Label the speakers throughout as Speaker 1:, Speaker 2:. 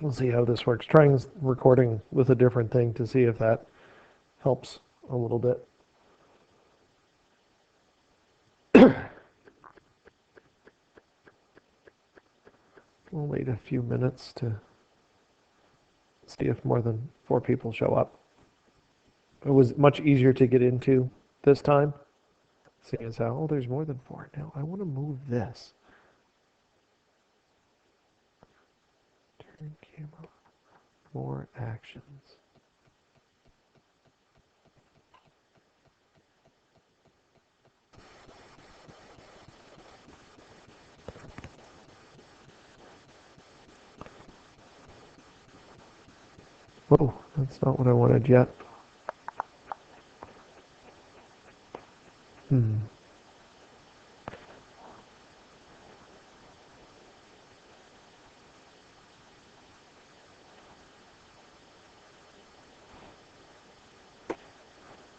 Speaker 1: We'll see how this works. Trying recording with a different thing to see if that helps a little bit. We'll wait a few minutes to see if more than 4 people show up. It was much easier to get into this time, seeing as how, oh, there's more than 4. Now I want to move this. Turn camera, more actions. Oh, that's not what I wanted yet.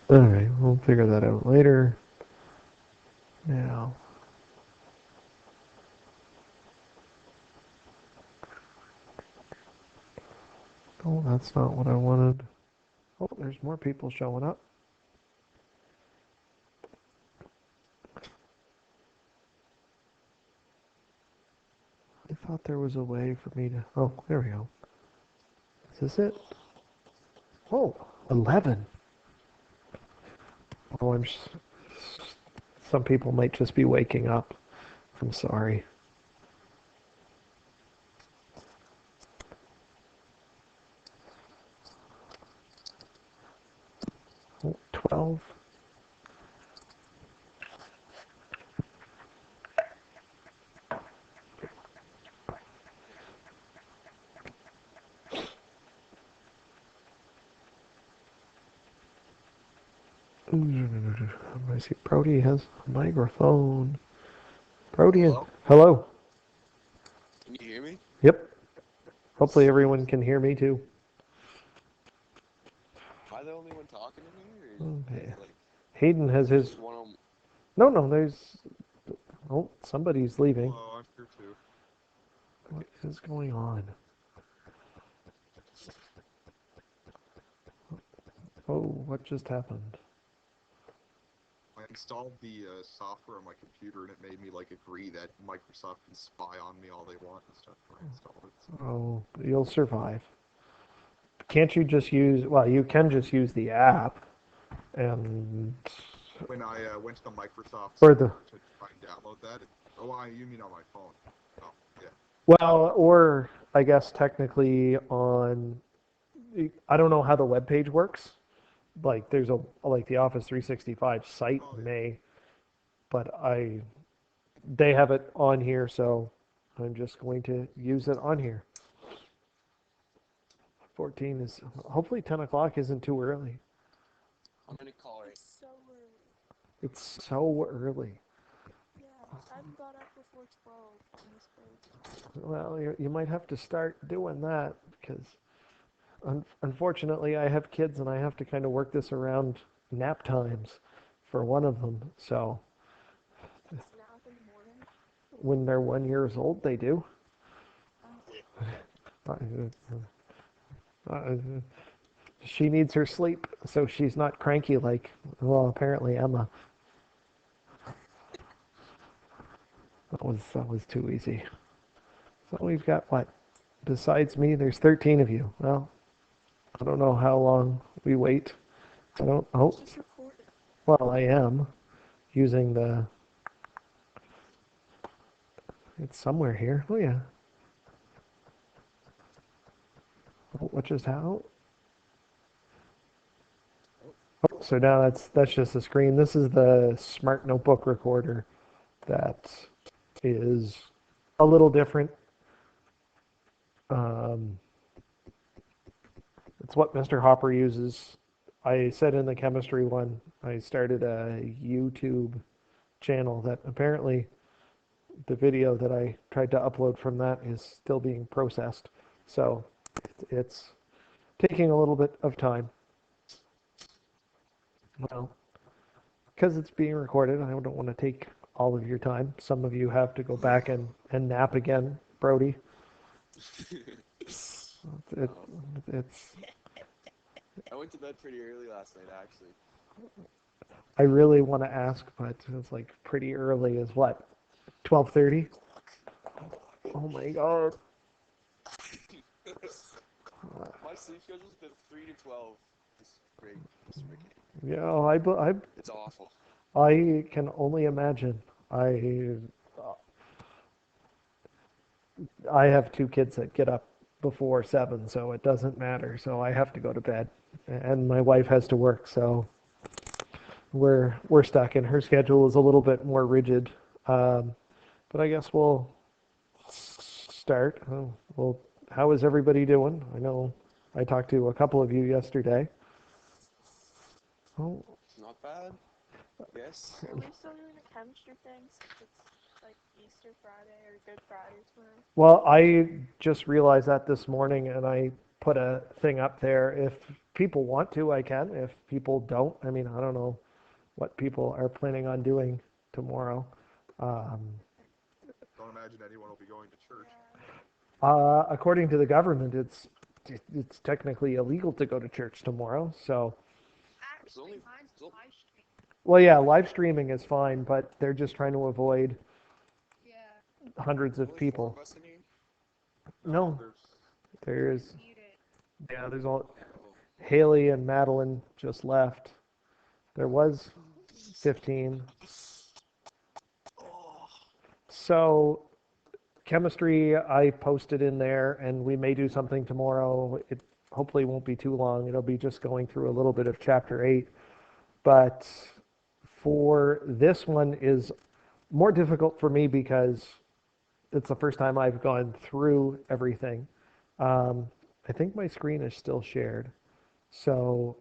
Speaker 1: Alright, we'll figure that out later. Now. Oh, that's not what I wanted. Oh, there's more people showing up. I thought there was a way for me to... Oh, there we go. Is this it? Oh, 11. Oh, some people might just be waking up. I'm sorry. Oh, 12. I see Brody has a microphone. Brody,
Speaker 2: Hello?
Speaker 1: hello.
Speaker 2: Can you hear me?
Speaker 1: Yep. Hopefully
Speaker 2: Sweet.
Speaker 1: everyone can hear me too.
Speaker 2: Am I the only one talking in here? Or
Speaker 1: Okay.
Speaker 2: like,
Speaker 1: Hayden has
Speaker 2: is there
Speaker 1: his...
Speaker 2: just one on...
Speaker 1: No, there's... Oh, somebody's leaving.
Speaker 2: Hello, I'm here too.
Speaker 1: What
Speaker 2: Okay.
Speaker 1: is going on? Oh, what just happened?
Speaker 2: I installed the software on my computer and it made me like agree that Microsoft can spy on me all they want and stuff when I install it. So.
Speaker 1: Oh, you'll survive. Can't you just use... Well, you can just use the app and...
Speaker 2: When I went to the Microsoft
Speaker 1: Or the...
Speaker 2: store to try and download that, you mean on my phone? Oh, yeah.
Speaker 1: Well, or I guess technically on... I don't know how the web page works. Like there's a like the Office 365 site
Speaker 2: Oh, yeah.
Speaker 1: may, but they have it on here, so I'm just going to use it on here. 14 is hopefully 10 o'clock isn't too early.
Speaker 2: How many callers?
Speaker 3: It's so early.
Speaker 1: It's so early.
Speaker 3: Yeah, I haven't got up before 12 on this page.
Speaker 1: Well, you might have to start doing that because unfortunately I have kids and I have to kind of work this around nap times for one of them. So
Speaker 3: Nap in the morning.
Speaker 1: when they're 1 year old, they do. Uh, uh, she needs her sleep, so she's not cranky like, well, apparently Emma. That was too easy. So we've got what? Besides me, there's 13 of you. Well, I don't know how long we wait. I don't. Oh,
Speaker 3: She's recording.
Speaker 1: well, I am using the. It's somewhere here. Oh yeah. Oh, what just happened? Oh, so now that's just the screen. This is the smart notebook recorder that is a little different. Um, it's what Mr. Hopper uses. I said in the chemistry one, I started a YouTube channel that apparently the video that I tried to upload from that is still being processed. So it's taking a little bit of time. Well, because it's being recorded, I don't want to take all of your time. Some of you have to go back and nap again, Brody. It,
Speaker 4: Oh,
Speaker 1: it's
Speaker 4: I went to bed pretty early last night, actually.
Speaker 1: I really want to ask, but it's like pretty early. Is what 12:30? Oh my God.
Speaker 4: My sleep schedule's been 3 to 12 this freaking.
Speaker 1: Yeah,
Speaker 4: It's awful.
Speaker 1: I can only imagine. I have two kids that get up before 7, so it doesn't matter. So I have to go to bed, and my wife has to work, so we're stuck. And her schedule is a little bit more rigid. Um, but I guess we'll start. Well, how is everybody doing? I know I talked to a couple of you yesterday. Oh,
Speaker 4: Not bad, I guess.
Speaker 3: Are we still doing the chemistry thing since it's like Easter Friday or Good Friday tomorrow?
Speaker 1: well, I just realized that this morning, and I put a thing up there. If people want to, I can. If people don't, I mean, I don't know what people are planning on doing tomorrow. Um,
Speaker 2: Don't imagine anyone will be going to church.
Speaker 3: Yeah.
Speaker 1: according to the government, it's technically illegal to go to church tomorrow. So,
Speaker 4: It's only, it's only
Speaker 1: well, yeah, live streaming is fine, but they're just trying to avoid hundreds of
Speaker 4: four of
Speaker 1: people.
Speaker 4: us in here.
Speaker 2: No,
Speaker 1: No,
Speaker 2: there's
Speaker 1: there's yeah, there's all
Speaker 4: Oh,
Speaker 1: Haley and Madeline just left. There was 15.
Speaker 4: oh,
Speaker 1: So chemistry, I posted in there, and we may do something tomorrow. It hopefully won't be too long. It'll be just going through a little bit of chapter 8. But for this one is more difficult for me because it's the first time I've gone through everything. Um, I think my screen is still shared. So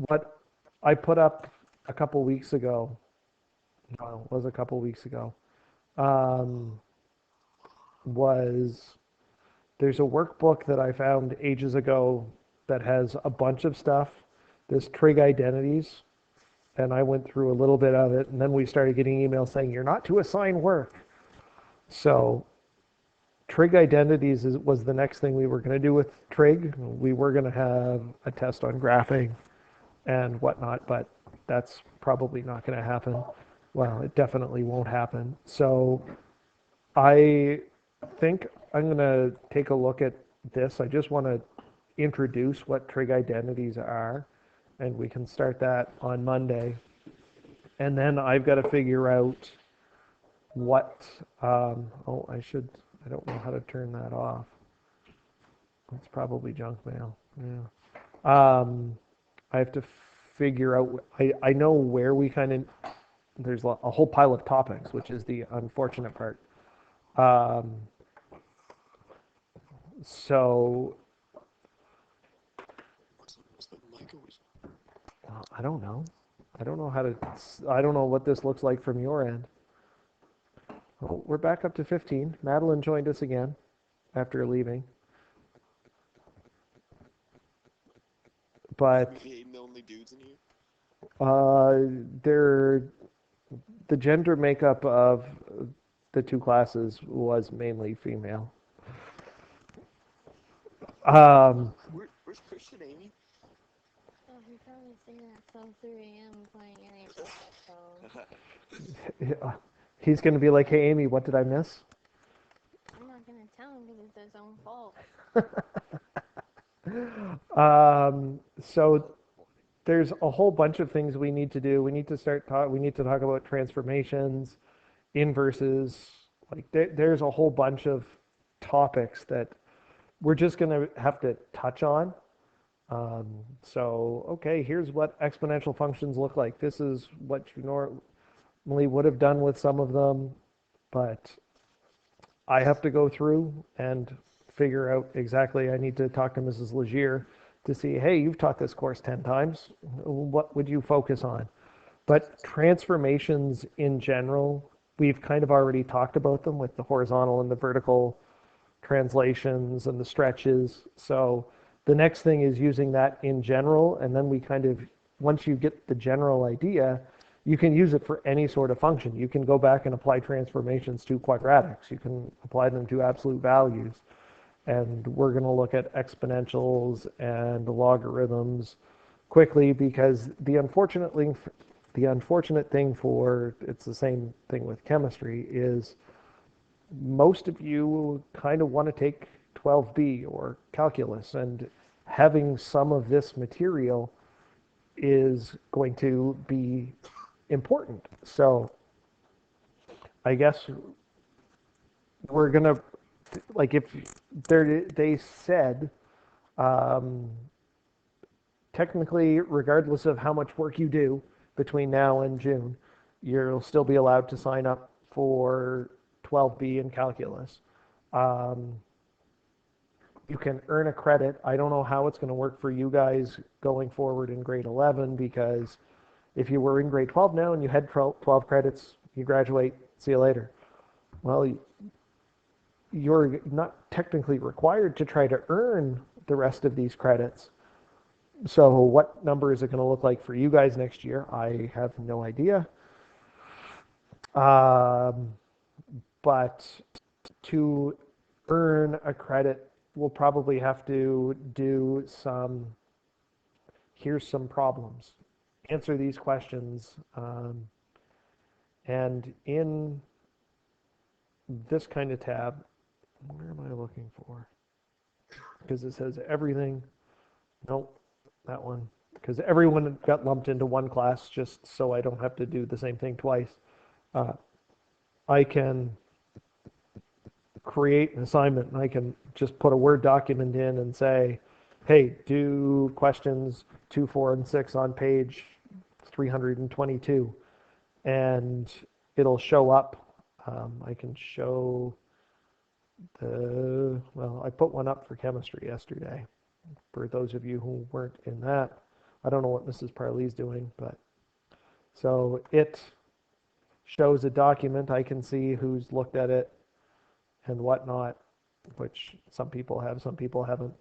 Speaker 1: what I put up a couple weeks ago, well, it was a couple weeks ago, um, was there's a workbook that I found ages ago that has a bunch of stuff. There's trig identities, and I went through a little bit of it, and then we started getting emails saying you're not to assign work. So trig identities was the next thing we were going to do with trig. We were going to have a test on graphing and whatnot, but that's probably not going to happen. Well, it definitely won't happen. So I think I'm going to take a look at this. I just want to introduce what trig identities are, and we can start that on Monday. And then I've got to figure out what, I don't know how to turn that off. It's probably junk mail. Yeah. I have to figure out, I know where we kind of, there's a whole pile of topics, which is the unfortunate part. Um, so
Speaker 4: what's the mic always?
Speaker 1: I don't know. I don't know what this looks like from your end. Oh, we're back up to 15. Madeline joined us again after leaving. But
Speaker 4: We being the only dudes in here.
Speaker 1: they're the gender makeup of the two classes was mainly female.
Speaker 4: Where's Christian, Amy?
Speaker 5: Oh, he's probably singing at some 3 a.m. playing any phone.
Speaker 1: He's going to be like, "Hey, Amy, what did I miss?"
Speaker 5: I'm not gonna tell him because it's his own fault.
Speaker 1: So there's a whole bunch of things we need to do. We need to talk about transformations, inverses. Like there's a whole bunch of topics that we're just going to have to touch on. So, okay, here's what exponential functions look like. This is what you normally would have done with some of them, but I have to go through and figure out exactly. I need to talk to Mrs. Legier to see, hey, you've taught this course 10 times. What would you focus on? But transformations in general, we've kind of already talked about them with the horizontal and the vertical translations and the stretches. So the next thing is using that in general, and then we kind of, once you get the general idea, you can use it for any sort of function. You can go back and apply transformations to quadratics. You can apply them to absolute values. And we're going to look at exponentials and logarithms quickly because the unfortunate thing for it's the same thing with chemistry is most of you kind of want to take 12B or calculus, and having some of this material is going to be important. So I guess we're gonna like if they said um, technically, regardless of how much work you do between now and June, you'll still be allowed to sign up for 12B in calculus. Um, you can earn a credit. I don't know how it's going to work for you guys going forward in grade 11 because if you were in grade 12 now and you had 12 credits, you graduate, see you later. Well, you're not technically required to try to earn the rest of these credits. So what number is it going to look like for you guys next year? I have no idea. But to earn a credit, we'll probably have to do here's some problems. Answer these questions. And in this kind of tab, where am I looking for? Because it says everything. Nope, that one. Because everyone got lumped into one class just so I don't have to do the same thing twice. I can create an assignment and I can just put a Word document in and say, hey, do questions 2, 4, and 6 on page 322. And it'll show up. I can show well, I put one up for chemistry yesterday. For those of you who weren't in that, I don't know what Mrs. Parley's doing, but so it shows a document. I can see who's looked at it and whatnot, which some people have, some people haven't.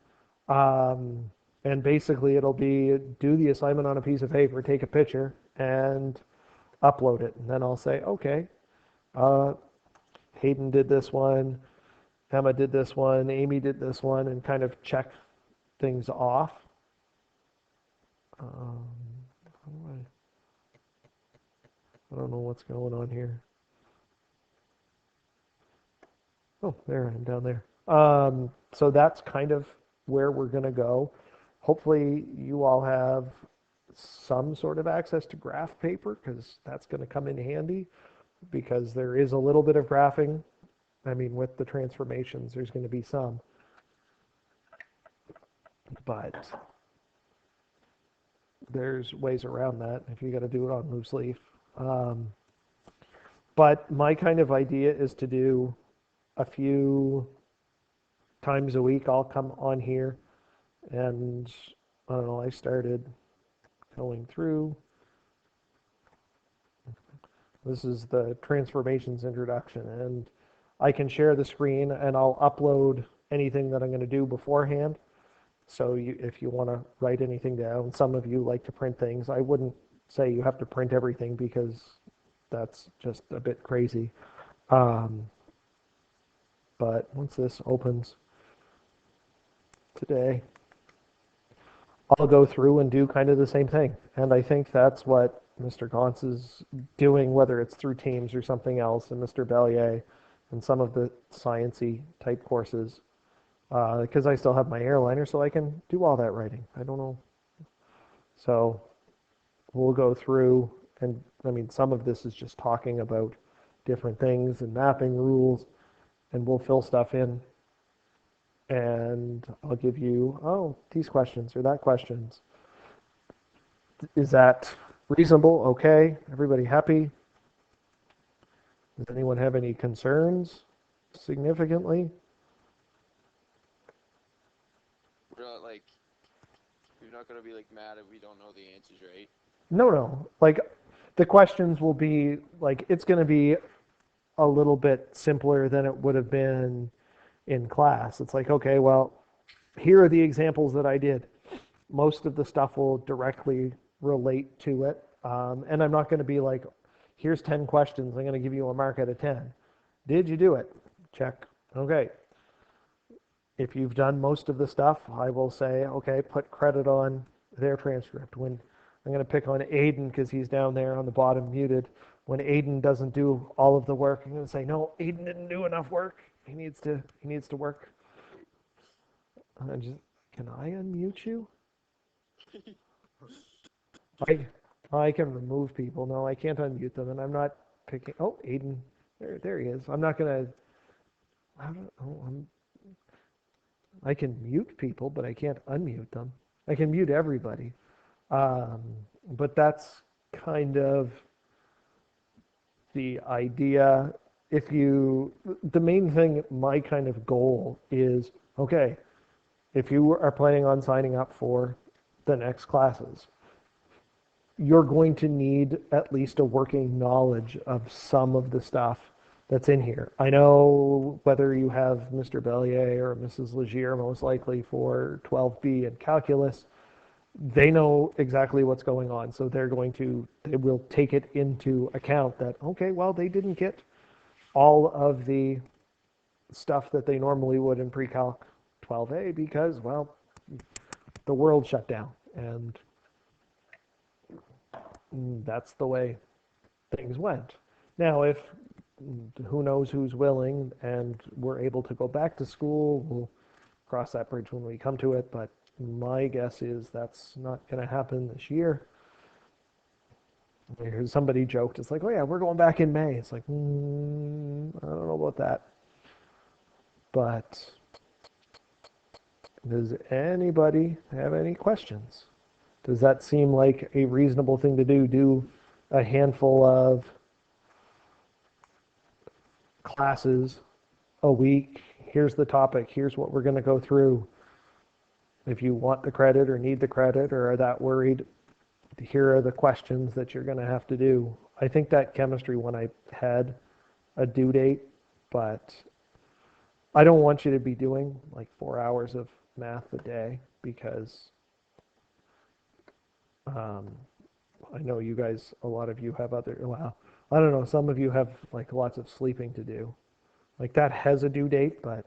Speaker 1: And basically it'll be do the assignment on a piece of paper, take a picture, and upload it. And then I'll say, okay, Hayden did this one, Emma did this one, Amy did this one, and kind of check things off. I don't know what's going on here. Oh, there I am down there. So that's kind of where we're going to go. Hopefully you all have some sort of access to graph paper because that's going to come in handy because there is a little bit of graphing. I mean, with the transformations, there's going to be some. But there's ways around that if you got to do it on loose leaf. But my kind of idea is to do a few times a week. I'll come on here and I don't know, I started going through. This is the transformations introduction, and I can share the screen and I'll upload anything that I'm going to do beforehand. So if you want to write anything down, some of you like to print things. I wouldn't say you have to print everything because that's just a bit crazy. But once this opens today, I'll go through and do kind of the same thing. And I think that's what Mr. Gauntz is doing, whether it's through Teams or something else, and Mr. Bellier and some of the sciencey type courses. Because I still have my airliner, so I can do all that writing. I don't know. So we'll go through, and I mean, some of this is just talking about different things and mapping rules, and we'll fill stuff in. And I'll give you, oh, these questions or that questions. Is that reasonable? Okay. Everybody happy? Does anyone have any concerns significantly?
Speaker 4: We're not like, we're not gonna be like mad if we don't know the answers, right?
Speaker 1: No. Like the questions will be like, it's going to be a little bit simpler than it would have been in class. It's like, okay, well, here are the examples that I did. Most of the stuff will directly relate to it. And I'm not going to be like, here's 10 questions. I'm going to give you a mark out of 10. Did you do it? Check. Okay. If you've done most of the stuff, I will say, okay, put credit on their transcript. When I'm going to pick on Aiden because he's down there on the bottom muted. When Aiden doesn't do all of the work, I'm going to say, no, Aiden didn't do enough work. He needs to work. Just, can I unmute you? I I can remove people. No, I can't unmute them, and I'm not picking. Oh, Aiden, there he is. I'm not gonna. I don't. Oh, I can mute people, but I can't unmute them. I can mute everybody. Um, but that's kind of the idea. If you, the main thing, my kind of goal is, okay, if you are planning on signing up for the next classes, you're going to need at least a working knowledge of some of the stuff that's in here. I know whether you have Mr. Bellier or Mrs. Legier, most likely for 12B and calculus, they know exactly what's going on. So they will take it into account that, okay, well, they didn't get all of the stuff that they normally would in pre-calc 12A because, well, the world shut down. And that's the way things went. Now, if who knows who's willing and we're able to go back to school, we'll cross that bridge when we come to it. But my guess is that's not going to happen this year. I heard somebody joked, it's like, oh yeah, we're going back in May. It's like, I don't know about that. But does anybody have any questions? Does that seem like a reasonable thing to do? Do a handful of classes a week. Here's the topic. Here's what we're going to go through. If you want the credit or need the credit or are that worried, here are the questions that you're going to have to do. I think that chemistry one I had a due date, but I don't want you to be doing like 4 hours of math a day because I know you guys, a lot of you have other, well, I don't know, some of you have like lots of sleeping to do. Like that has a due date, but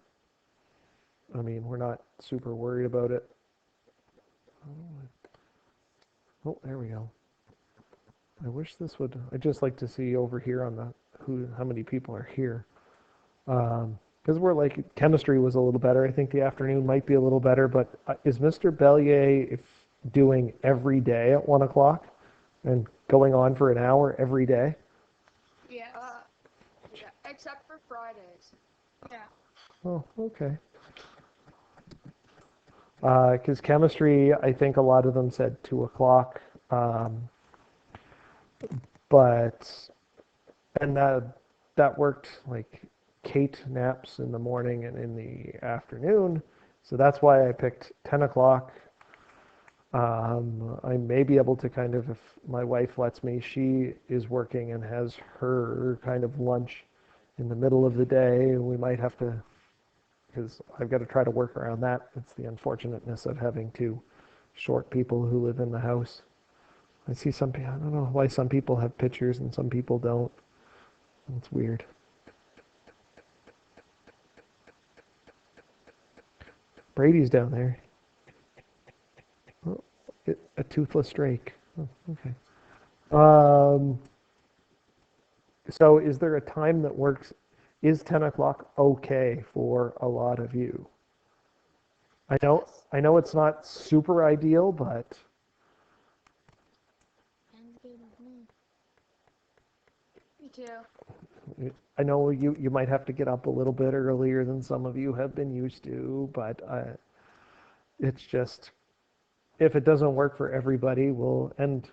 Speaker 1: I mean, we're not super worried about it. Oh, there we go. I wish this would, I'd just like to see over here on the, how many people are here. Because we're like, chemistry was a little better. I think the afternoon might be a little better, but is Mr. Bellier doing every day at 1 o'clock and going on for an hour every day?
Speaker 3: Yes.
Speaker 6: Yeah, except for Fridays.
Speaker 3: Yeah.
Speaker 1: Oh, okay. Because chemistry, I think a lot of them said 2 o'clock. But, and that worked, like Kate naps in the morning and in the afternoon. So that's why I picked 10 o'clock. I may be able to kind of, if my wife lets me, she is working and has her kind of lunch in the middle of the day. We might have to, because I've got to try to work around that. It's the unfortunateness of having two short people who live in the house. I see some people, I don't know why some people have pictures and some people don't. It's weird. Brady's down there. Oh, a toothless drake. Oh, okay. So is there a time that works? Is 10 o'clock okay for a lot of you? I know it's not super ideal, but
Speaker 5: 10's good with me.
Speaker 6: Me too.
Speaker 1: I know you might have to get up a little bit earlier than some of you have been used to, but it's just, if it doesn't work for everybody, and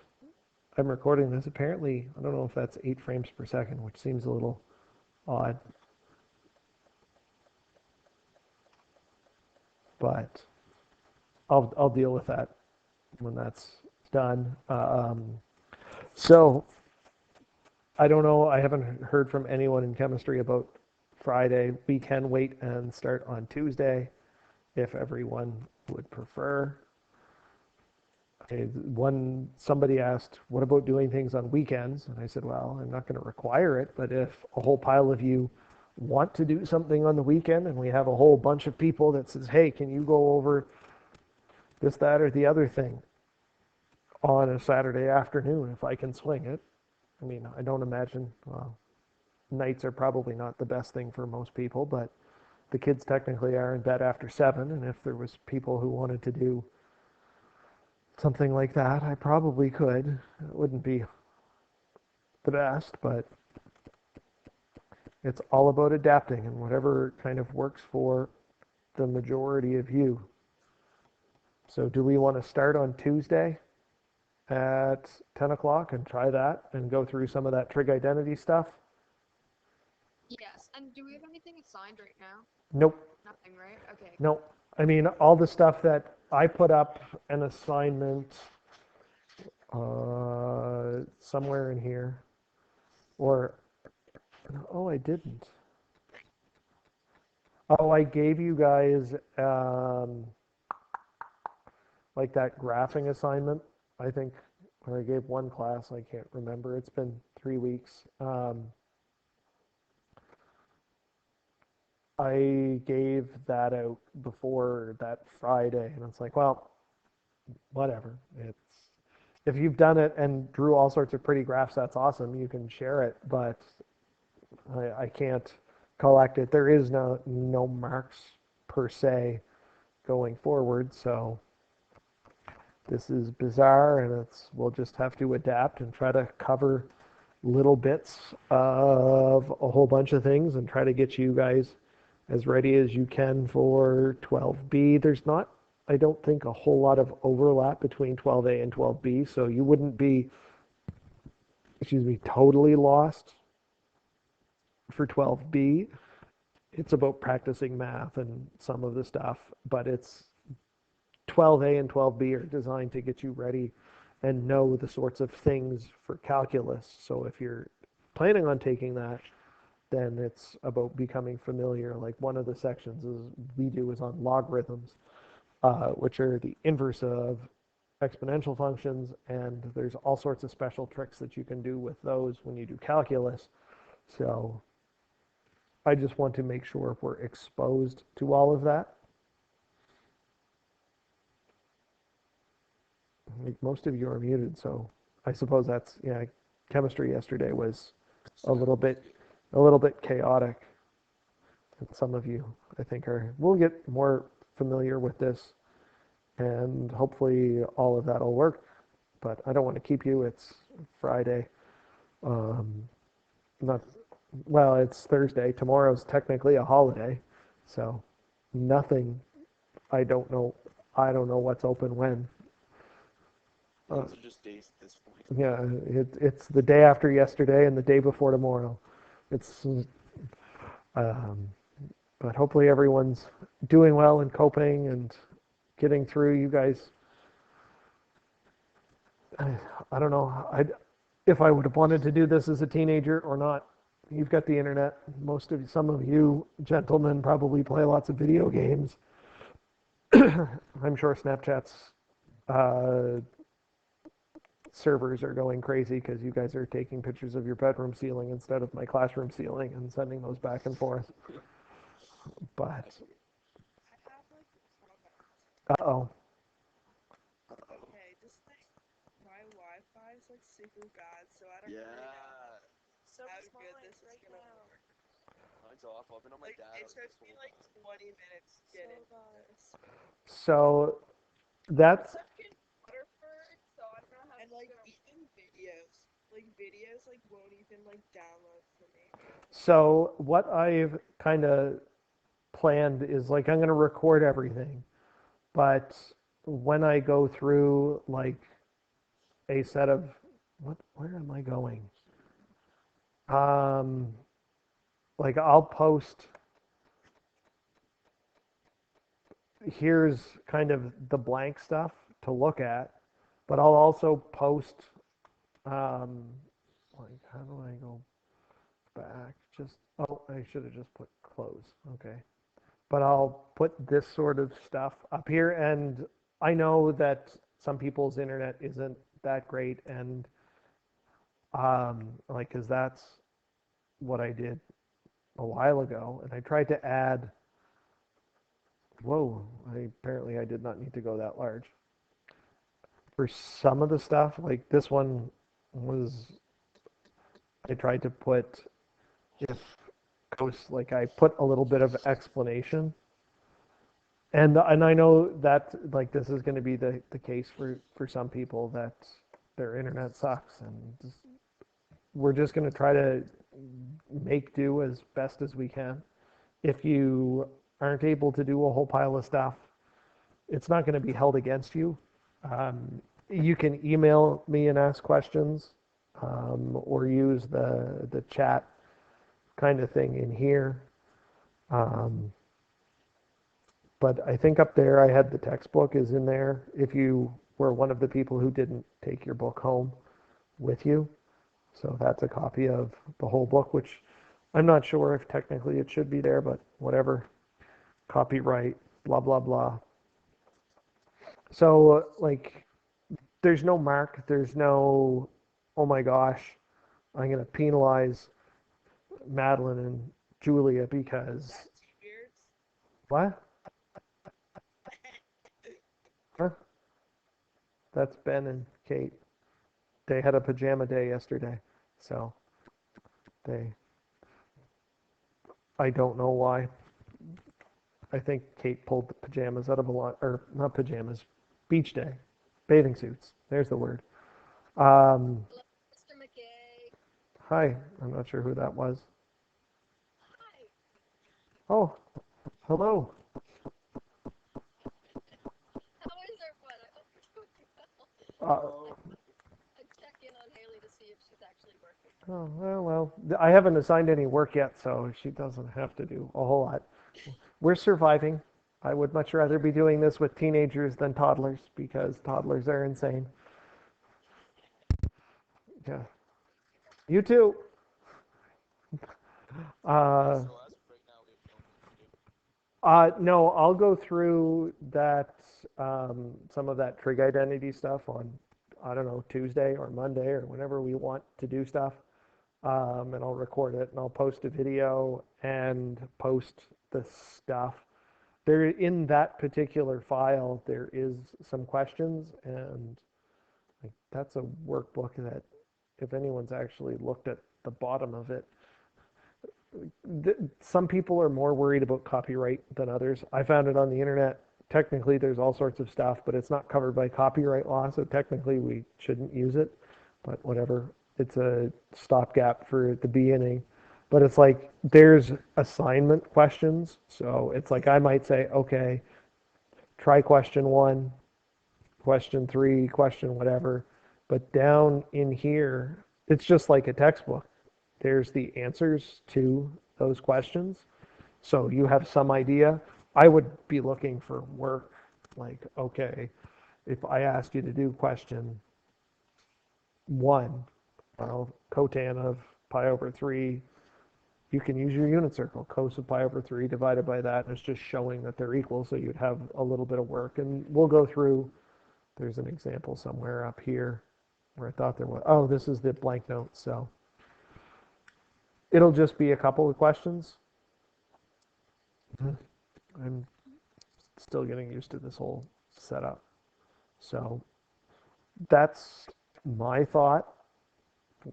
Speaker 1: I'm recording this, apparently, I don't know if that's 8 frames per second, which seems a little odd, but I'll deal with that when that's done. So I don't know, I haven't heard from anyone in chemistry about Friday. We can wait and start on Tuesday if everyone would prefer. Somebody asked, what about doing things on weekends? And I said, well, I'm not going to require it, but if a whole pile of you want to do something on the weekend and we have a whole bunch of people that says, hey, can you go over this, that, or the other thing on a Saturday afternoon if I can swing it? I mean, I don't imagine, well, nights are probably not the best thing for most people, but the kids technically are in bed after 7, and if there was people who wanted to do something like that, I probably could. It wouldn't be the best, but it's all about adapting and whatever kind of works for the majority of you. So do we want to start on Tuesday at 10 o'clock and try that and go through some of that trig identity stuff?
Speaker 6: Yes. And do we have anything assigned right now?
Speaker 1: Nope.
Speaker 6: Nothing, right? Okay.
Speaker 1: Nope. I mean, all the stuff that I put up an assignment somewhere in here, or, oh, I didn't. Oh, I gave you guys like that graphing assignment, I think, or I gave one class, I can't remember. It's been 3 weeks. I gave that out before that Friday, and it's like, well, whatever. It's if you've done it and drew all sorts of pretty graphs, that's awesome. You can share it, but I can't collect it. There is no marks per se going forward, so this is bizarre, and we'll just have to adapt and try to cover little bits of a whole bunch of things and try to get you guys as ready as you can for 12B. There's not, I don't think, a whole lot of overlap between 12A and 12B, so you wouldn't be, totally lost for 12B. It's about practicing math and some of the stuff, but it's 12A and 12B are designed to get you ready and know the sorts of things for calculus. So if you're planning on taking that, then it's about becoming familiar. Like one of the sections we do is on logarithms, which are the inverse of exponential functions, and there's all sorts of special tricks that you can do with those when you do calculus. So I just want to make sure we're exposed to all of that. Like most of you are muted, so I suppose that's, yeah, chemistry yesterday was a little bit chaotic. And some of you, I think, we'll get more familiar with this, and hopefully all of that will work. But I don't want to keep you. It's Friday. Not, well, it's Thursday. Tomorrow's technically a holiday, so nothing. I don't know. I don't know what's open when.
Speaker 4: Those are just days at this point.
Speaker 1: Yeah, it's the day after yesterday and the day before tomorrow. It's, but hopefully everyone's doing well and coping and getting through. You guys, I don't know if I would have wanted to do this as a teenager or not. You've got the internet. Some of you gentlemen probably play lots of video games. I'm sure Snapchat's servers are going crazy because you guys are taking pictures of your bedroom ceiling instead of my classroom ceiling and sending those back and forth. But,
Speaker 3: I have like a comment.
Speaker 1: uh-oh.
Speaker 3: Okay, just like my Wi-Fi is like super bad, so I don't really know
Speaker 4: Yeah.
Speaker 3: so
Speaker 6: How
Speaker 3: is
Speaker 6: good
Speaker 3: mine
Speaker 6: this is
Speaker 3: right
Speaker 6: gonna
Speaker 3: now.
Speaker 6: work.
Speaker 4: Mine's awful. I've been on my
Speaker 6: Like,
Speaker 4: dad
Speaker 6: it
Speaker 4: this
Speaker 6: took me
Speaker 4: whole
Speaker 6: like
Speaker 4: time.
Speaker 6: 20 minutes to get
Speaker 3: So
Speaker 6: into
Speaker 3: guys,
Speaker 6: this.
Speaker 1: So
Speaker 6: I'm
Speaker 1: that's
Speaker 6: stuck in Waterford, so I don't know how
Speaker 3: and
Speaker 6: this
Speaker 3: like
Speaker 6: is gonna
Speaker 3: even videos like won't even like download for me.
Speaker 1: so what I've kind of planned is like I'm going to record everything, but when I go through like a set of where am I going? Um, like I'll post, here's kind of the blank stuff to look at, but I'll also post, um, like how do I go back? Oh, I should have just put close. Okay. But I'll put this sort of stuff up here, and I know that some people's internet isn't that great, and like, cause that's what I did a while ago, and I tried to add. Whoa! Apparently I did not need to go that large. For some of the stuff, like this one was, I tried to put if coast, like I put a little bit of explanation, and I know that like this is going to be the case for some people that their internet sucks, and we're just going to try to make do as best as we can. If you aren't able to do a whole pile of stuff, it's not going to be held against you. You can email me and ask questions, or use the chat kind of thing in here. Um, but I think up there I had the textbook is in there if you were one of the people who didn't take your book home with you. So that's a copy of the whole book, which I'm not sure if technically it should be there, but whatever. Copyright, blah, blah, blah. So, like, there's no mark, there's no, oh my gosh, I'm going to penalize Madeline and Julia because. What? Huh? That's Ben and Kate. They had a pajama day yesterday, so they. I don't know why. I think Kate pulled the pajamas out of a lot, or not pajamas, beach day, bathing suits. There's the word. Um,
Speaker 6: Hello, Mr. McKay.
Speaker 1: Hi, I'm not sure who that was.
Speaker 6: Hi.
Speaker 1: Oh, hello.
Speaker 6: How is everyone? I hope you're doing
Speaker 1: Uh,
Speaker 6: well. I check in on Haley to see if she's actually working.
Speaker 1: oh, well, I haven't assigned any work yet, so she doesn't have to do a whole lot. We're surviving. I would much rather be doing this with teenagers than toddlers because toddlers are insane. Yeah. You too. Uh,
Speaker 4: So as of right now, we have no news to do.
Speaker 1: no, I'll go through that, some of that trig identity stuff on, I don't know, Tuesday or Monday or whenever we want to do stuff. And I'll record it and I'll post a video and post the stuff. There, in that particular file, there is some questions, and like, that's a workbook that if anyone's actually looked at the bottom of it, some people are more worried about copyright than others. I found it on the internet. Technically, there's all sorts of stuff, but it's not covered by copyright law, so technically we shouldn't use it. But whatever, it's a stopgap for the beginning. But it's like there's assignment questions, so it's like I might say, okay, try question one, question three, question whatever. But down in here, it's just like a textbook. There's the answers to those questions. So you have some idea. I would be looking for work. Like, okay, if I asked you to do question one, well, cotan of pi over 3, you can use your unit circle. Cos of pi over 3 divided by that. And it's just showing that they're equal. So you'd have a little bit of work. And we'll go through, there's an example somewhere up here where I thought there was. Oh, this is the blank note. So it'll just be a couple of questions. I'm still getting used to this whole setup. So that's my thought.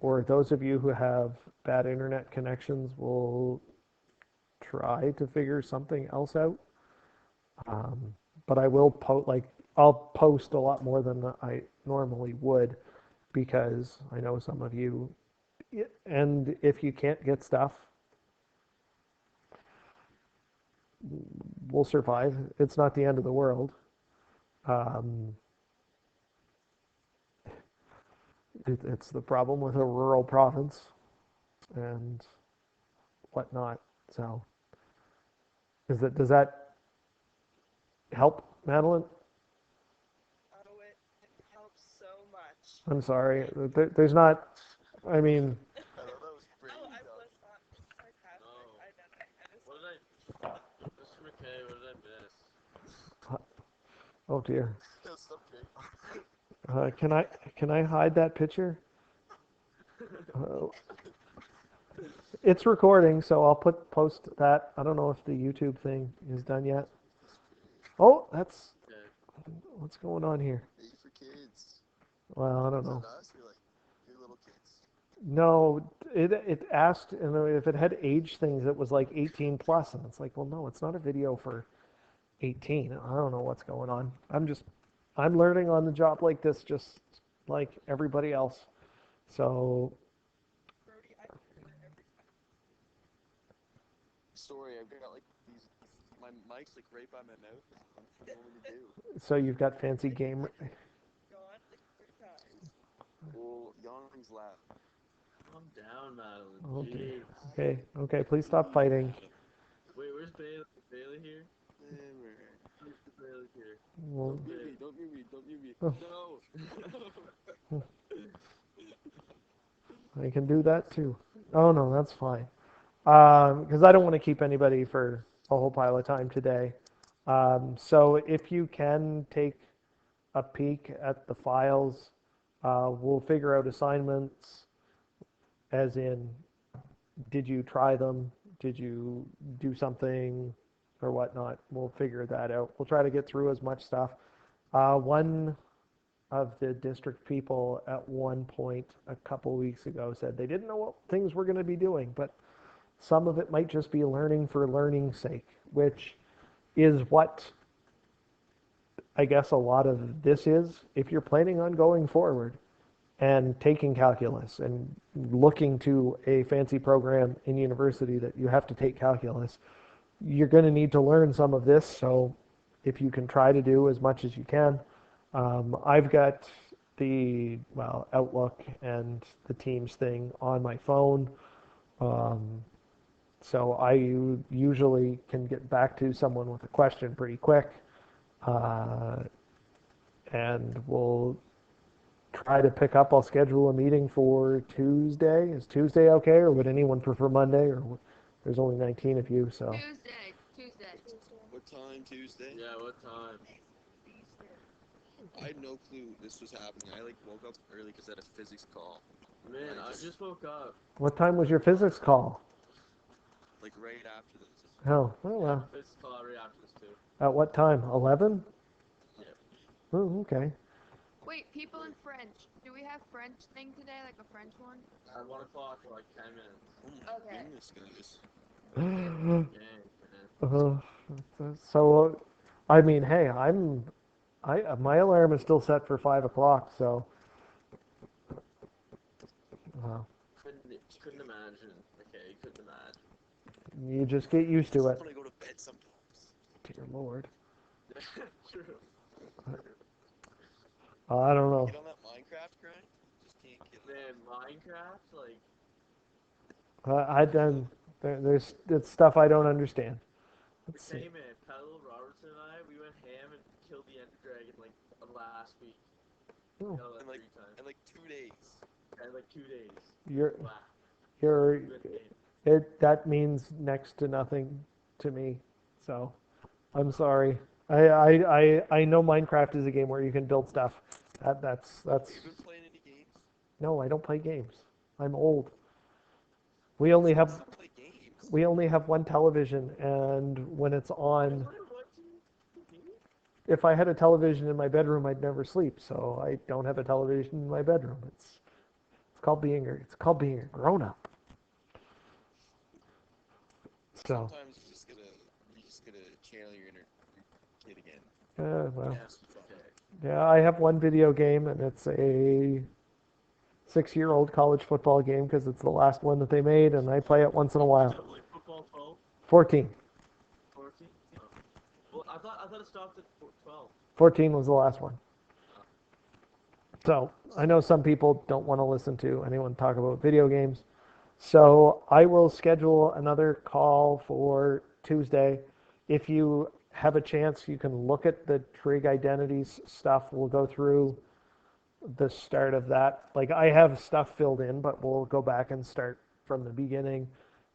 Speaker 1: For those of you who have bad internet connections, we'll try to figure something else out. But I will I'll post a lot more than I normally would because I know some of you, and if you can't get stuff, we'll survive. It's not the end of the world. Um, it's the problem with a rural province and whatnot. So, does that help, Madeline?
Speaker 7: Oh, it helps so much.
Speaker 1: I'm sorry. There's not. I mean,
Speaker 4: I thought that was pretty
Speaker 7: Oh, I
Speaker 4: dumb.
Speaker 7: was not sarcastic.
Speaker 4: No.
Speaker 7: I know. I just
Speaker 4: What did I, Mr. McKay? What did I miss?
Speaker 1: oh dear.
Speaker 4: It's okay.
Speaker 1: Can I hide that picture? Uh, it's recording, so I'll post that. I don't know if the YouTube thing is done yet. Oh, that's
Speaker 4: Okay.
Speaker 1: what's going on here.
Speaker 2: Made for kids.
Speaker 1: Well, I don't
Speaker 2: Is
Speaker 1: know.
Speaker 2: it us? You're like, you're little kids.
Speaker 1: No, it asked, and if it had age things, it was like 18 plus, and it's like, well, no, it's not a video for 18. I don't know what's going on. I'm learning on the job like this, just like everybody else. So,
Speaker 7: Brody, I learn every time.
Speaker 4: Sorry, I've got like these. My mic's like right by my mouth. I don't know what to do.
Speaker 1: so you've got fancy game.
Speaker 7: Gone like 3 times.
Speaker 4: Well, yawning's loud.
Speaker 8: Calm down, Madeline.
Speaker 1: Oh,
Speaker 8: Jeez.
Speaker 1: okay, please stop fighting.
Speaker 8: Wait, where's Bailey? Is Bailey here? Where's Bailey here?
Speaker 1: Well,
Speaker 4: Don't mute me, don't mute me, don't mute me.
Speaker 1: Oh.
Speaker 4: No!
Speaker 1: I can do that too. Oh no, that's fine. Because I don't want to keep anybody for a whole pile of time today. So if you can take a peek at the files, we'll figure out assignments, as in, did you try them? Did you do something or whatnot? We'll figure that out. We'll try to get through as much stuff. One of the district people at one point a couple weeks ago said they didn't know what things we're going to be doing, but some of it might just be learning for learning's sake, which is what I guess a lot of this is. If you're planning on going forward and taking calculus and looking to a fancy program in university that you have to take calculus, you're going to need to learn some of this. So if you can try to do as much as you can. I've got the Outlook and the Teams thing on my phone. So I usually can get back to someone with a question pretty quick. Uh, and we'll try to pick up. I'll schedule a meeting for Tuesday. Is Tuesday okay, or would anyone prefer Monday? Or there's only 19 of you, so.
Speaker 5: Tuesday.
Speaker 4: What time Tuesday?
Speaker 8: Yeah, what time?
Speaker 4: I had no clue this was happening. I like woke up early because I had a physics call.
Speaker 8: Man, I just woke up.
Speaker 1: What time was your physics call?
Speaker 4: Like right after this.
Speaker 1: Oh, well.
Speaker 8: It's call right after this too.
Speaker 1: At what time? 11?
Speaker 8: Yeah.
Speaker 1: Oh, okay.
Speaker 5: Wait, people in French. Do we have French thing today, like a French one?
Speaker 8: At 1 o'clock for like 10 minutes.
Speaker 4: Oh my
Speaker 5: Okay.
Speaker 4: goodness, guys.
Speaker 8: Dang, man.
Speaker 1: So, I mean, hey, my alarm is still set for 5 o'clock, so.
Speaker 8: Couldn't imagine. Okay, couldn't imagine.
Speaker 1: You just get used to it.
Speaker 4: When I go to bed sometimes.
Speaker 1: Dear Lord.
Speaker 8: True.
Speaker 1: I don't know.
Speaker 4: Get on that Minecraft grind? Just can't get
Speaker 8: Man, Minecraft, like,
Speaker 1: There's it's stuff I don't understand. Let's see.
Speaker 8: hey man, Pedal Robertson and I, we went ham and killed the Ender Dragon like last week.
Speaker 1: Oh.
Speaker 8: Killed that
Speaker 4: in like
Speaker 8: 3 times.
Speaker 4: in like 2 days.
Speaker 8: And like 2 days.
Speaker 1: You're
Speaker 8: Wow.
Speaker 1: you're
Speaker 8: Good game.
Speaker 1: that means next to nothing to me. So I'm sorry. I know Minecraft is a game where you can build stuff. That's
Speaker 4: Have you been playing any games?
Speaker 1: no, I don't play games. I'm old. We only have
Speaker 4: Still play games.
Speaker 1: we only have one television, and when it's on, if I had a television in my bedroom, I'd never sleep. So I don't have a television in my bedroom. It's called being a grown up. So
Speaker 4: Sometimes you just gotta channel your inner kid again.
Speaker 1: well,
Speaker 8: Yes, okay.
Speaker 1: yeah, I have one video game, and it's a 6-year-old college football game because it's the last one that they made, and I play it once in a while.
Speaker 8: Like football 12,
Speaker 1: 14.
Speaker 8: 14? Oh. Well, I thought it stopped at 12.
Speaker 1: 14 was the last one. So I know some people don't want to listen to anyone talk about video games. So I will schedule another call for Tuesday. If you have a chance, you can look at the trig identities stuff. We'll go through the start of that. Like I have stuff filled in, but we'll go back and start from the beginning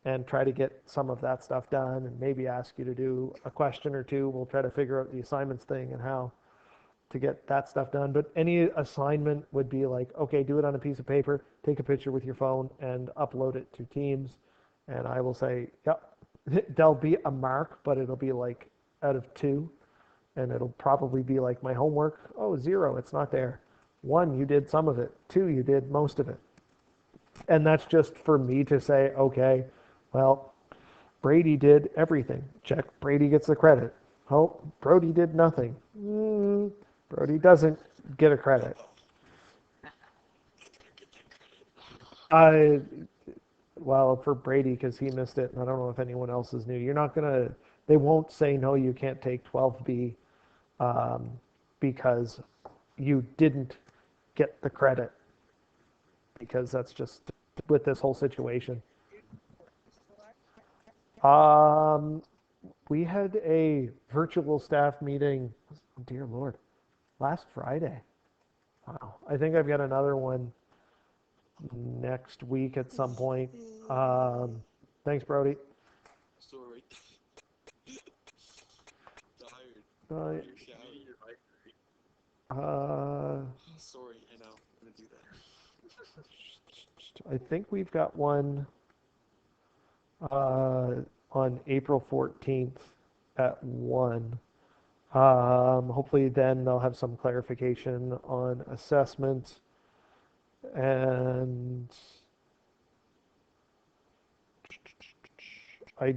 Speaker 1: and try to get some of that stuff done and maybe ask you to do a question or two. We'll try to figure out the assignments thing and how to get that stuff done. But any assignment would be like, okay, do it on a piece of paper, take a picture with your phone and upload it to Teams. and I will say, yep, there'll be a mark, but it'll be like out of 2, and it'll probably be like my homework, oh, 0, it's not there. 1, you did some of it. 2, you did most of it. And that's just for me to say, okay, well, Brady did everything. Check, Brady gets the credit. Oh, Brody did nothing. Brody doesn't get a credit. I Well, for Brady because he missed it, and I don't know if anyone else is new. You're not gonna. They won't say no. You can't take 12B um, because you didn't get the credit because that's just with this whole situation. Um, we had a virtual staff meeting. Dear Lord, last Friday. Wow. I think I've got another one next week at some point. Thanks, Brody.
Speaker 4: Sorry. Tired.
Speaker 1: Uh,
Speaker 4: Your shower. Sorry, I know. I'm gonna do that.
Speaker 1: I think we've got one uh, on April 14th at 1. Hopefully then they'll have some clarification on assessment and I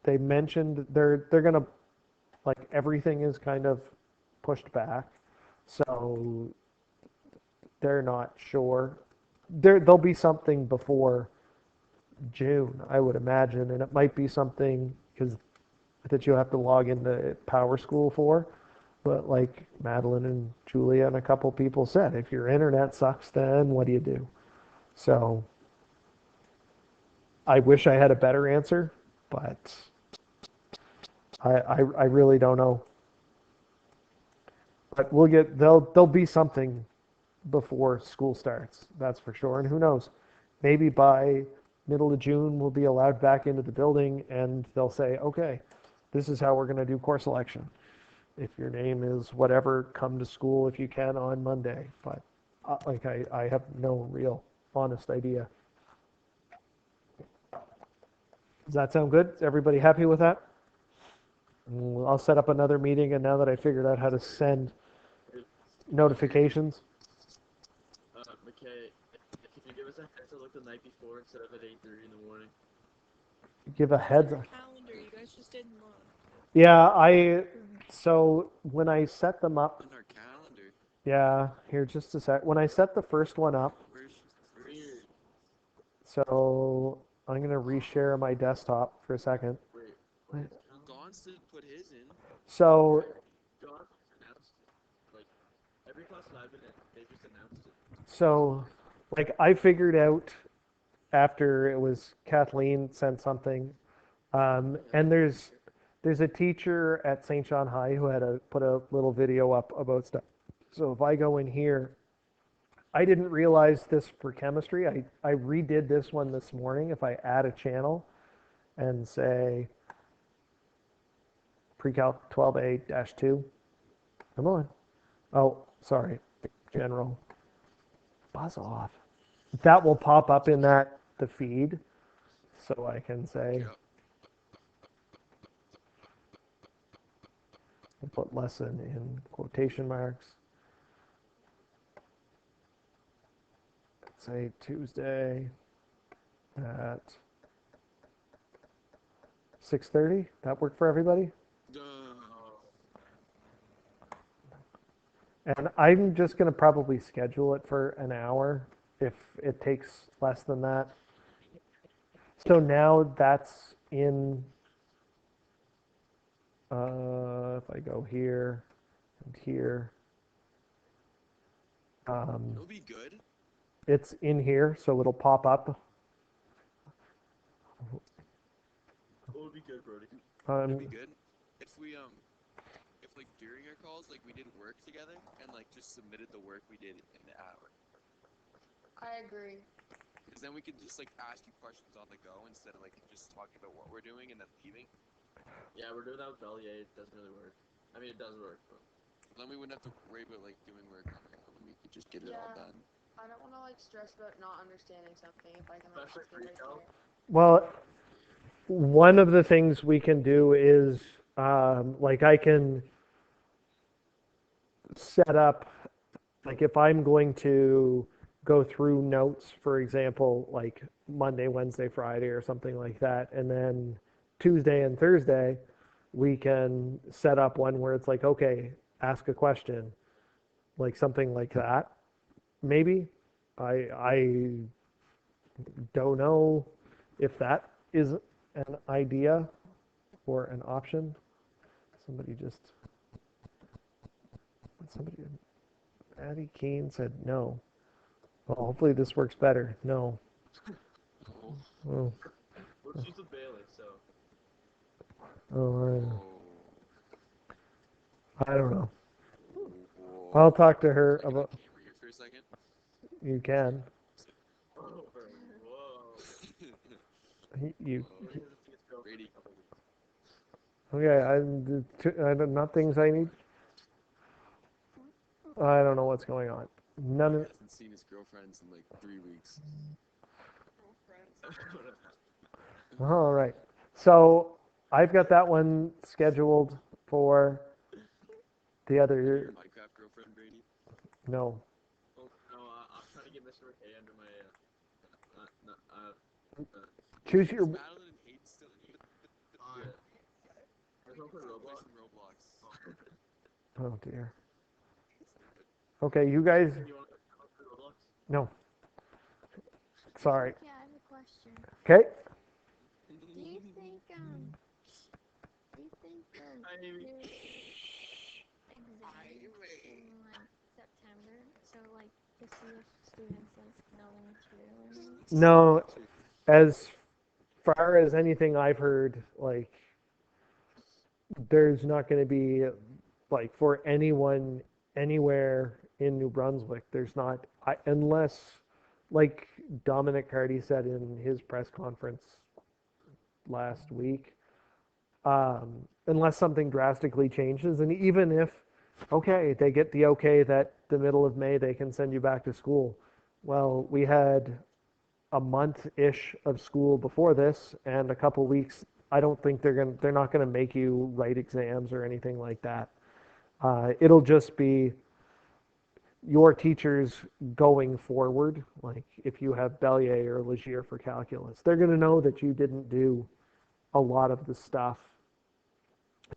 Speaker 1: they mentioned they're gonna like everything is kind of pushed back, so they're not sure. There'll be something before June, I would imagine, and it might be something because that you have to log into Power School for. But like Madeline and Julia and a couple people said, if your internet sucks, then what do you do? So I wish I had a better answer, but I really don't know. But there'll be something before school starts, that's for sure. And who knows? Maybe by middle of June we'll be allowed back into the building and they'll say, okay, this is how we're going to do course selection. If your name is whatever, come to school if you can on Monday. But I have no real honest idea. Does that sound good? Is everybody happy with that? I'll set up another meeting, and now that I figured out how to send notifications,
Speaker 8: McKay, can you give us a heads up like the night before instead of at 8:30 in the morning?
Speaker 1: give a
Speaker 3: It's on
Speaker 1: heads
Speaker 3: your
Speaker 1: up.
Speaker 3: calendar. You guys just didn't look.
Speaker 1: Yeah, so when I set them up,
Speaker 4: On our calendar.
Speaker 1: yeah, here just a sec. When I set the first one up,
Speaker 4: Where's
Speaker 8: Weird.
Speaker 1: so I'm gonna reshare my desktop for a second.
Speaker 8: Wait.
Speaker 1: What?
Speaker 4: Well, Gons didn't put his in.
Speaker 1: So
Speaker 8: John announced it. Like every class that I've been in, they just announced it.
Speaker 1: so like I figured out after it was Kathleen sent something, and there's a teacher at St. John High who had put a little video up about stuff. So if I go in here, I didn't realize this for chemistry. I redid this one this morning. If I add a channel and say Pre-Calc 12A-2, come on. Oh, sorry, general. Buzz off. That will pop up in the feed, so I can say
Speaker 4: Yep.
Speaker 1: I'll put lesson in quotation marks. Say Tuesday at 6:30. That work for everybody? And I'm just going to probably schedule it for an hour if it takes less than that. So now that's in, if I go here and here,
Speaker 4: It'll be good.
Speaker 1: it's in here, so it'll pop up.
Speaker 8: What would be good, Brody?
Speaker 4: It'll be good. If we if like during our calls like we did work together and like just submitted the work we did in the hour.
Speaker 6: I agree.
Speaker 4: Because then we could just like ask you questions on the go instead of like just talking about what we're doing and then leaving.
Speaker 8: Yeah, we're doing that with Bellier. It doesn't really work. I mean, it does work, but
Speaker 4: Then we wouldn't have to worry about like doing work on our own. We could just get it all
Speaker 6: Yeah.
Speaker 4: done.
Speaker 6: I don't want to like stress about not understanding something if I can like
Speaker 8: especially
Speaker 6: just get right
Speaker 8: Pre-Calc.
Speaker 6: there.
Speaker 1: Well, one of the things we can do is, like, I can set up, like, if I'm going to go through notes, for example, like Monday, Wednesday, Friday, or something like that, and then Tuesday and Thursday, we can set up one where it's like, okay, ask a question, like something like that. Maybe. I don't know if that is an idea or an option. Somebody just, somebody, Addie Keene said no. Well, hopefully this works better. No. Oh,
Speaker 8: Well, she's a Bailey, so.
Speaker 1: oh,
Speaker 4: Oh.
Speaker 1: I don't know.
Speaker 4: Whoa.
Speaker 1: I'll talk to her
Speaker 4: Can I
Speaker 1: about.
Speaker 4: camera here for a second?
Speaker 1: You can.
Speaker 8: Oh, whoa.
Speaker 1: You.
Speaker 8: Brody hasn't seen his girlfriend in
Speaker 4: Brady.
Speaker 8: a couple weeks.
Speaker 1: Okay, not things I need. I don't know what's going on. None
Speaker 4: He
Speaker 1: of.
Speaker 4: hasn't seen his girlfriends in like 3 weeks.
Speaker 7: Girlfriends.
Speaker 1: All right. So I've got that one scheduled for the
Speaker 4: Your
Speaker 1: other.
Speaker 4: Minecraft girlfriend, Brady?
Speaker 1: No.
Speaker 8: Oh, no, I'm trying to get Mr. McKay under my,
Speaker 1: Choose
Speaker 4: Is
Speaker 1: your.
Speaker 4: Madeline and Hayden still in here?
Speaker 8: yeah. We're going to play
Speaker 4: Play
Speaker 8: Roblox.
Speaker 4: some Roblox.
Speaker 1: Oh dear. Okay, you guys.
Speaker 8: You want to play Roblox?
Speaker 1: No. Sorry.
Speaker 5: Okay, I have a question.
Speaker 1: Okay.
Speaker 5: Do you think
Speaker 8: Hi, Amy.
Speaker 5: there's exams in like September? So like to see if students like know the material or not?
Speaker 1: No. As far as anything I've heard, like there's not going to be like for anyone anywhere in New Brunswick. There's not unless like Dominic Carty said in his press conference last week, unless something drastically changes, and even if okay, they get the okay that the middle of May they can send you back to school. Well, we had a month-ish of school before this and a couple weeks. I don't think they're not gonna make you write exams or anything like that. It'll just be your teachers going forward. Like if you have Bellier or Legier for calculus, they're gonna know that you didn't do a lot of the stuff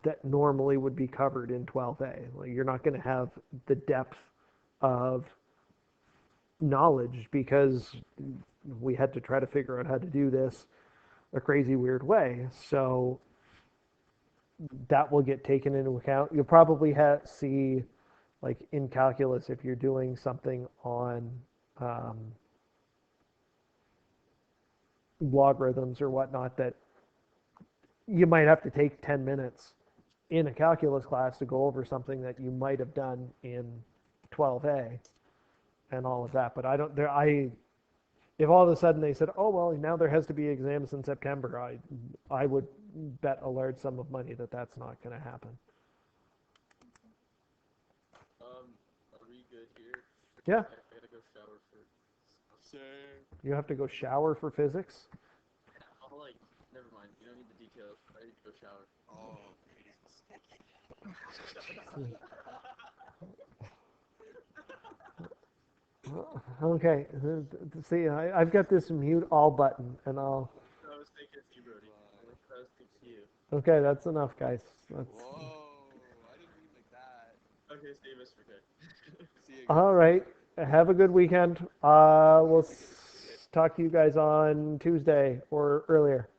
Speaker 1: that normally would be covered in 12A. Like you're not gonna have the depth of knowledge because we had to try to figure out how to do this a crazy weird way. So that will get taken into account. You'll probably see like in calculus if you're doing something on um, logarithms or whatnot that you might have to take 10 minutes in a calculus class to go over something that you might have done in 12A and all of that. But I don't there I if all of a sudden they said, oh well, now there has to be exams in September, I would bet a large sum of money that that's not going to happen.
Speaker 8: Are we good here?
Speaker 1: Yeah,
Speaker 8: I gotta go shower first.
Speaker 4: Same.
Speaker 1: you have to go shower for physics.
Speaker 8: I'll like, never mind. You don't need the details. I need to go shower.
Speaker 4: Oh, Brady's
Speaker 1: Okay, see, I've got this mute all button, and I'll.
Speaker 8: I was thinking of you, Brody. I was thinking of you.
Speaker 1: Okay, that's enough, guys. That's,
Speaker 4: Whoa, I didn't mean like that.
Speaker 8: Okay, see you, Mr. McKay.
Speaker 4: See you guys.
Speaker 1: all right. Have a good weekend. We'll talk to you guys on Tuesday or earlier.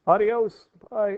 Speaker 1: Adios. Bye.